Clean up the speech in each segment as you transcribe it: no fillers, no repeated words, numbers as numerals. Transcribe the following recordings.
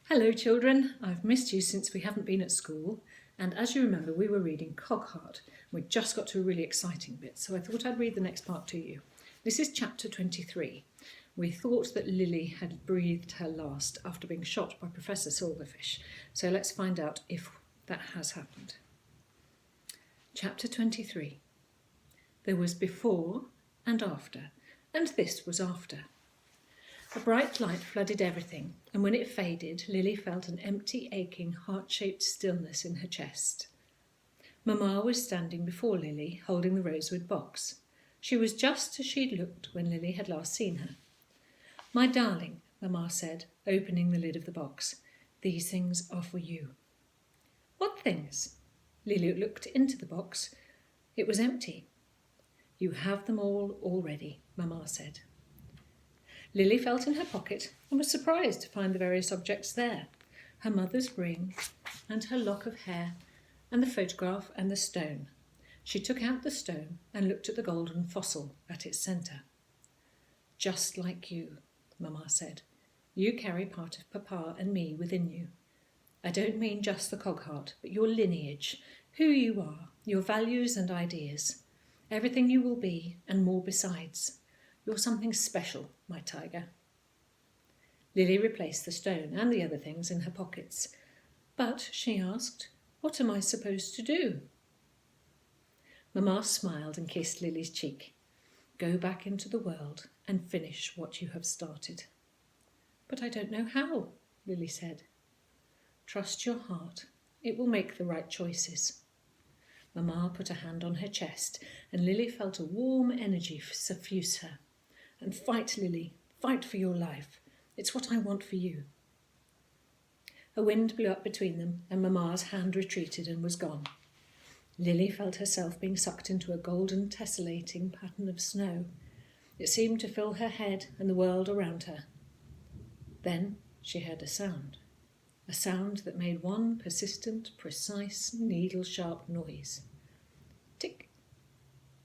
Hello children, I've missed you since we haven't been at school, and as you remember we were reading Cogheart. We just got to a really exciting bit, so I thought I'd read the next part to you. This is chapter 23. We thought that Lily had breathed her last after being shot by Professor Silverfish, so let's find out if that has happened. Chapter 23. There was before and after, and this was after. A bright light flooded everything, and when it faded, Lily felt an empty, aching, heart-shaped stillness in her chest. Mamma was standing before Lily, holding the rosewood box. She was just as she'd looked when Lily had last seen her. "My darling," Mamma said, opening the lid of the box, "these things are for you." "What things?" Lily looked into the box. It was empty. "You have them all already," Mamma said. Lily felt in her pocket and was surprised to find the various objects there. Her mother's ring and her lock of hair and the photograph and the stone. She took out the stone and looked at the golden fossil at its centre. "Just like you," Mamma said. "You carry part of Papa and me within you. I don't mean just the Cogheart, but your lineage, who you are, your values and ideas, everything you will be and more besides. You're something special, my tiger." Lily replaced the stone and the other things in her pockets. "But," she asked, "what am I supposed to do?" Mamma smiled and kissed Lily's cheek. "Go back into the world and finish what you have started." "But I don't know how," Lily said. "Trust your heart. It will make the right choices." Mamma put a hand on her chest, and Lily felt a warm energy suffuse her. "And fight, Lily, fight for your life. It's what I want for you." A wind blew up between them, and Mamma's hand retreated and was gone. Lily felt herself being sucked into a golden tessellating pattern of snow. It seemed to fill her head and the world around her. Then she heard a sound that made one persistent, precise, needle-sharp noise. Tick,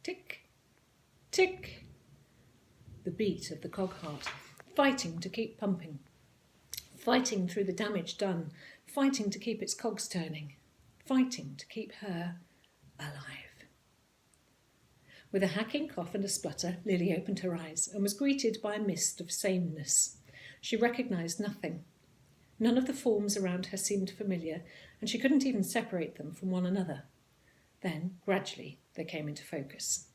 tick, tick. The beat of the Cogheart, fighting to keep pumping, fighting through the damage done, fighting to keep its cogs turning, fighting to keep her alive. With a hacking cough and a splutter, Lily opened her eyes and was greeted by a mist of sameness. She recognised nothing. None of the forms around her seemed familiar, and she couldn't even separate them from one another. Then, gradually, they came into focus.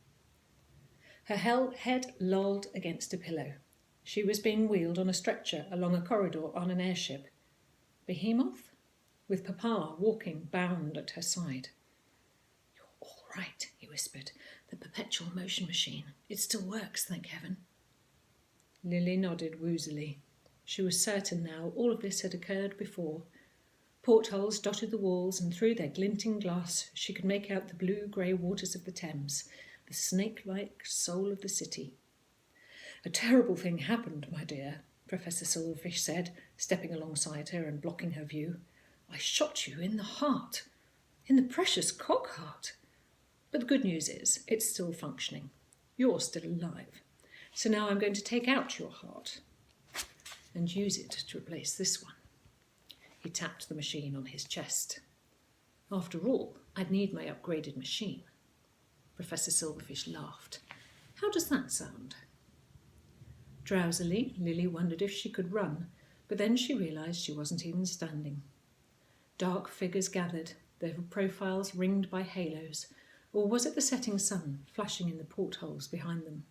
Her head lolled against a pillow. She was being wheeled on a stretcher along a corridor on an airship. Behemoth? With Papa walking bound at her side. "You're all right," he whispered. "The perpetual motion machine. It still works, thank heaven." Lily nodded woozily. She was certain now all of this had occurred before. Portholes dotted the walls, and through their glinting glass she could make out the blue-grey waters of the Thames, the snake-like soul of the city. "A terrible thing happened, my dear," Professor Silverfish said, stepping alongside her and blocking her view. "I shot you in the heart, in the precious Cogheart. But the good news is, it's still functioning. You're still alive. So now I'm going to take out your heart and use it to replace this one." He tapped the machine on his chest. "After all, I'd need my upgraded machine." Professor Silverfish laughed. "How does that sound?" Drowsily, Lily wondered if she could run, but then she realised she wasn't even standing. Dark figures gathered, their profiles ringed by halos, or was it the setting sun flashing in the portholes behind them?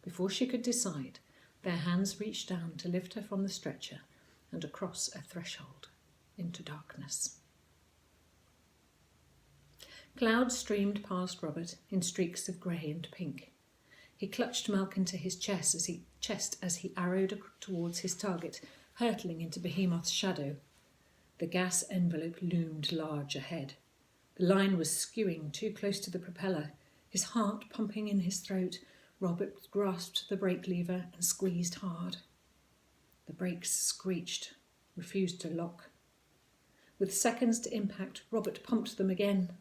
Before she could decide, their hands reached down to lift her from the stretcher and across a threshold into darkness. Clouds streamed past Robert in streaks of grey and pink. He clutched Malkin to his chest as he arrowed towards his target, hurtling into Behemoth's shadow. The gas envelope loomed large ahead. The line was skewing too close to the propeller. His heart pumping in his throat, Robert grasped the brake lever and squeezed hard. The brakes screeched, refused to lock. With seconds to impact, Robert pumped them again.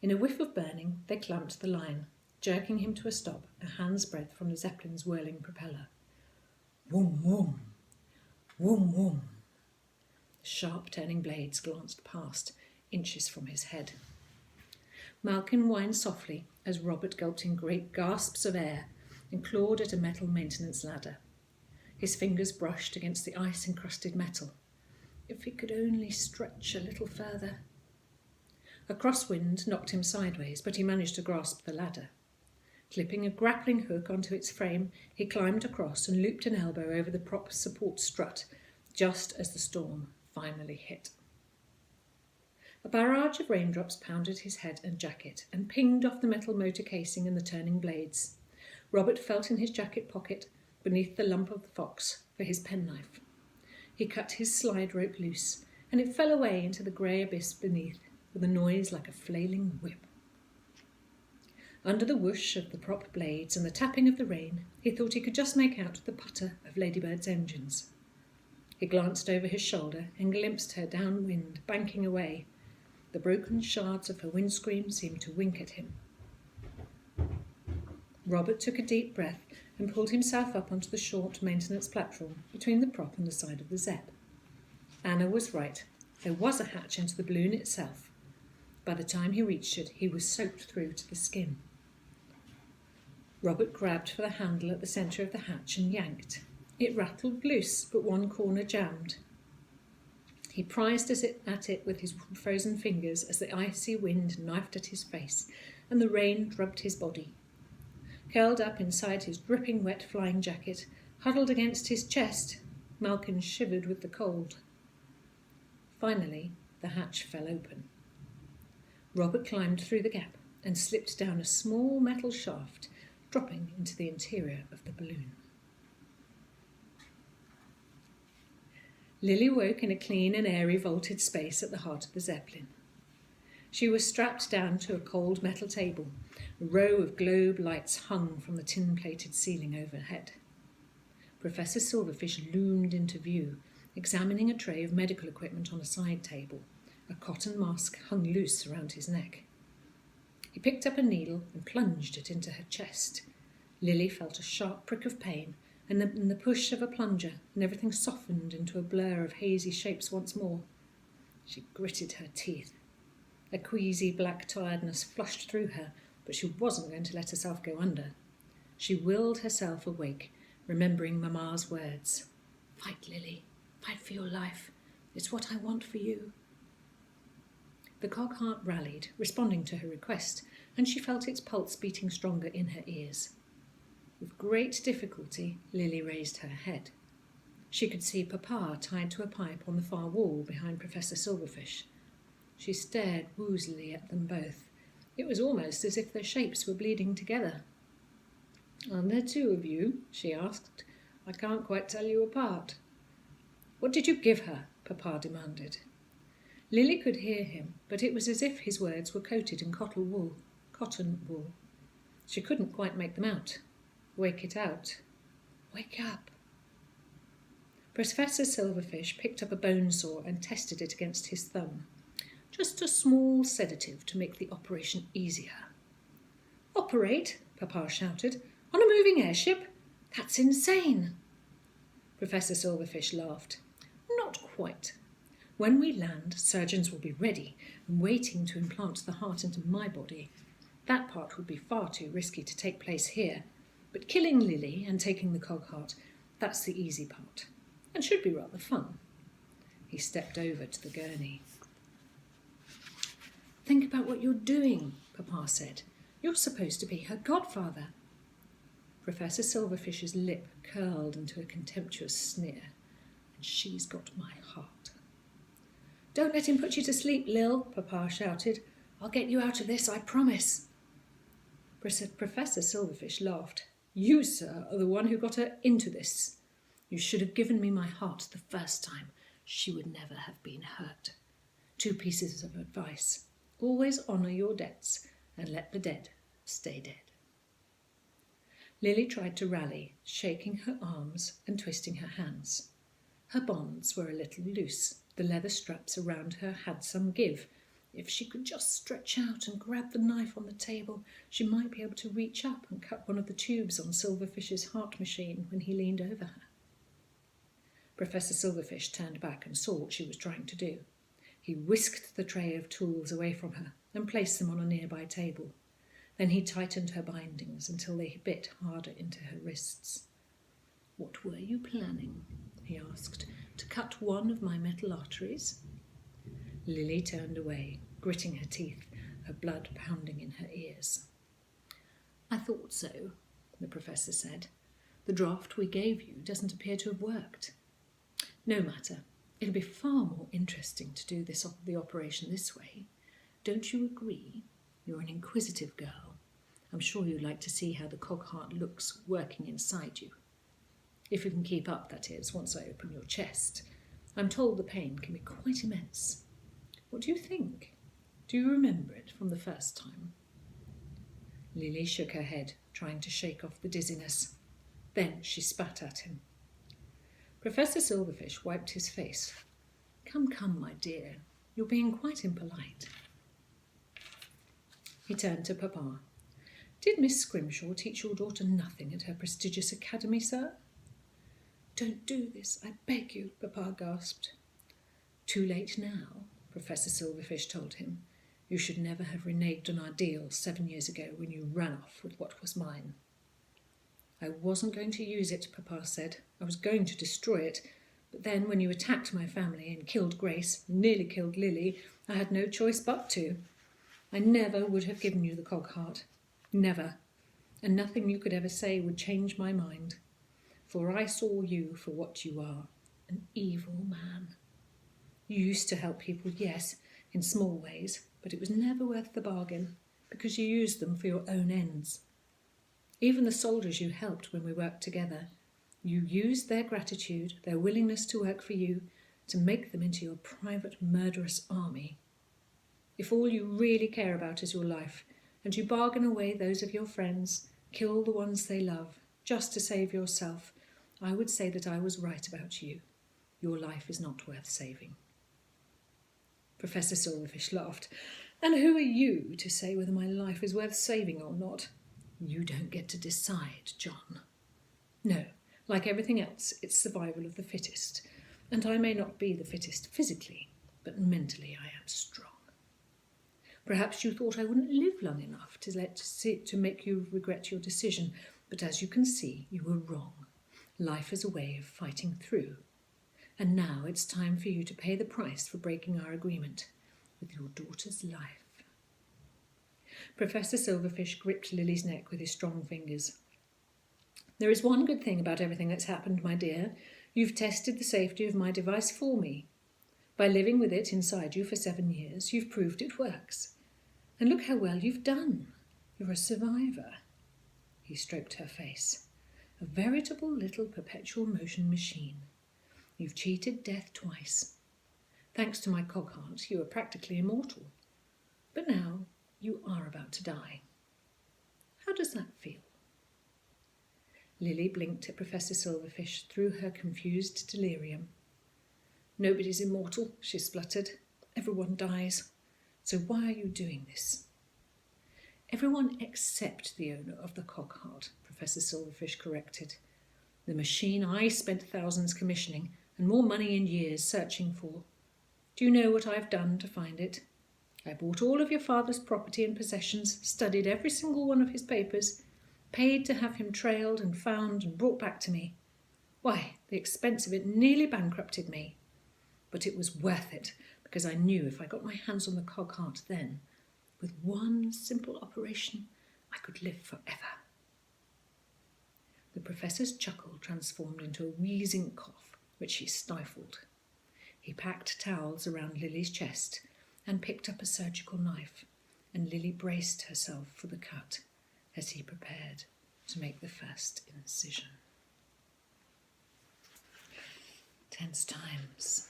In a whiff of burning, they clamped the line, jerking him to a stop a hand's breadth from the Zeppelin's whirling propeller. Woom, woom, woom, woom. Sharp turning blades glanced past, inches from his head. Malkin whined softly as Robert gulped in great gasps of air and clawed at a metal maintenance ladder. His fingers brushed against the ice-encrusted metal. If he could only stretch a little further. A crosswind knocked him sideways, but he managed to grasp the ladder. Clipping a grappling hook onto its frame, he climbed across and looped an elbow over the prop support strut, just as the storm finally hit. A barrage of raindrops pounded his head and jacket and pinged off the metal motor casing and the turning blades. Robert felt in his jacket pocket, beneath the lump of the fox, for his penknife. He cut his slide rope loose, and it fell away into the grey abyss beneath, with a noise like a flailing whip. Under the whoosh of the prop blades and the tapping of the rain, he thought he could just make out the putter of Ladybird's engines. He glanced over his shoulder and glimpsed her downwind, banking away. The broken shards of her windscreen seemed to wink at him. Robert took a deep breath and pulled himself up onto the short maintenance platform between the prop and the side of the Zepp. Anna was right. There was a hatch into the balloon itself. By the time he reached it, he was soaked through to the skin. Robert grabbed for the handle at the centre of the hatch and yanked. It rattled loose, but one corner jammed. He prized at it with his frozen fingers as the icy wind knifed at his face and the rain drubbed his body. Curled up inside his dripping wet flying jacket, huddled against his chest, Malkin shivered with the cold. Finally, the hatch fell open. Robert climbed through the gap and slipped down a small metal shaft, dropping into the interior of the balloon. Lily woke in a clean and airy vaulted space at the heart of the Zeppelin. She was strapped down to a cold metal table. A row of globe lights hung from the tin-plated ceiling overhead. Professor Silverfish loomed into view, examining a tray of medical equipment on a side table. A cotton mask hung loose around his neck. He picked up a needle and plunged it into her chest. Lily felt a sharp prick of pain, and the push of a plunger, and everything softened into a blur of hazy shapes once more. She gritted her teeth. A queasy black tiredness flushed through her, but she wasn't going to let herself go under. She willed herself awake, remembering Mamma's words. "Fight, Lily. Fight for your life. It's what I want for you." The Cogheart rallied, responding to her request, and she felt its pulse beating stronger in her ears. With great difficulty, Lily raised her head. She could see Papa tied to a pipe on the far wall behind Professor Silverfish. She stared woozily at them both. It was almost as if their shapes were bleeding together. "Aren't there two of you?" she asked. "I can't quite tell you apart." "What did you give her?" Papa demanded. Lily could hear him, but it was as if his words were coated in cotton wool. She couldn't quite make them out. Wake it out. Wake up. Professor Silverfish picked up a bone saw and tested it against his thumb. Just a small sedative to make the operation easier. "Operate?" Papa shouted. "On a moving airship? That's insane." Professor Silverfish laughed. "Not quite. When we land, surgeons will be ready and waiting to implant the heart into my body. That part would be far too risky to take place here. But killing Lily and taking the Cogheart, that's the easy part, and should be rather fun." He stepped over to the gurney. "Think about what you're doing," Papa said. "You're supposed to be her godfather." Professor Silverfish's lip curled into a contemptuous sneer. "And she's got my heart." "Don't let him put you to sleep, Lil," Papa shouted. "I'll get you out of this, I promise." Professor Silverfish laughed. "You, sir, are the one who got her into this. You should have given me my heart the first time. She would never have been hurt. 2 pieces of advice. Always honour your debts and let the dead stay dead." Lily tried to rally, shaking her arms and twisting her hands. Her bonds were a little loose. The leather straps around her had some give. If she could just stretch out and grab the knife on the table, she might be able to reach up and cut one of the tubes on Silverfish's heart machine when he leaned over her. Professor Silverfish turned back and saw what she was trying to do. He whisked the tray of tools away from her and placed them on a nearby table. Then he tightened her bindings until they bit harder into her wrists. "What were you planning?" he asked. "To cut one of my metal arteries?" Lily turned away, gritting her teeth, her blood pounding in her ears. "I thought so," the professor said. "The draft we gave you doesn't appear to have worked. No matter. It'll be far more interesting to do the operation this way. Don't you agree? You're an inquisitive girl. I'm sure you'd like to see how the Cogheart looks working inside you. If you can keep up, that is, once I open your chest. I'm told the pain can be quite immense. What do you think? Do you remember it from the first time?" Lily shook her head, trying to shake off the dizziness. Then she spat at him. Professor Silverfish wiped his face. Come, my dear. You're being quite impolite." He turned to Papa. "Did Miss Scrimshaw teach your daughter nothing at her prestigious academy, sir?" "Don't do this, I beg you," Papa gasped. "Too late now," Professor Silverfish told him. "You should never have reneged on our deal 7 years ago when you ran off with what was mine." "I wasn't going to use it," Papa said. "I was going to destroy it. But then when you attacked my family and killed Grace, nearly killed Lily, I had no choice but to. I never would have given you the Cogheart. Never. And nothing you could ever say would change my mind. For I saw you for what you are, an evil man. You used to help people, yes, in small ways, but it was never worth the bargain, because you used them for your own ends. Even the soldiers you helped when we worked together, you used their gratitude, their willingness to work for you, to make them into your private murderous army. If all you really care about is your life, and you bargain away those of your friends, kill the ones they love, just to save yourself, I would say that I was right about you. Your life is not worth saving." Professor Silverfish laughed. "And who are you to say whether my life is worth saving or not? You don't get to decide, John. No, like everything else, it's survival of the fittest. And I may not be the fittest physically, but mentally I am strong. Perhaps you thought I wouldn't live long enough to make you regret your decision, but as you can see, you were wrong. Life is a way of fighting through. And now it's time for you to pay the price for breaking our agreement with your daughter's life." Professor Silverfish gripped Lily's neck with his strong fingers. "There is one good thing about everything that's happened, my dear. You've tested the safety of my device for me. By living with it inside you for 7 years, you've proved it works. And look how well you've done. You're a survivor." He stroked her face. "A veritable little perpetual motion machine. You've cheated death twice. Thanks to my Cogheart, you are practically immortal. But now you are about to die. How does that feel?" Lily blinked at Professor Silverfish through her confused delirium. "Nobody's immortal," she spluttered. "Everyone dies. So why are you doing this?" "Everyone except the owner of the Cogheart," Professor Silverfish corrected. "The machine I spent thousands commissioning and more money and years searching for. Do you know what I've done to find it? I bought all of your father's property and possessions, studied every single one of his papers, paid to have him trailed and found and brought back to me. Why, the expense of it nearly bankrupted me. But it was worth it, because I knew if I got my hands on the Cogheart then, with one simple operation, I could live forever." The professor's chuckle transformed into a wheezing cough, which he stifled. He packed towels around Lily's chest and picked up a surgical knife, and Lily braced herself for the cut as he prepared to make the first incision. Tense times.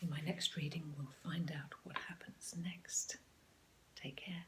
In my next reading, we'll find out what happens next. Take care.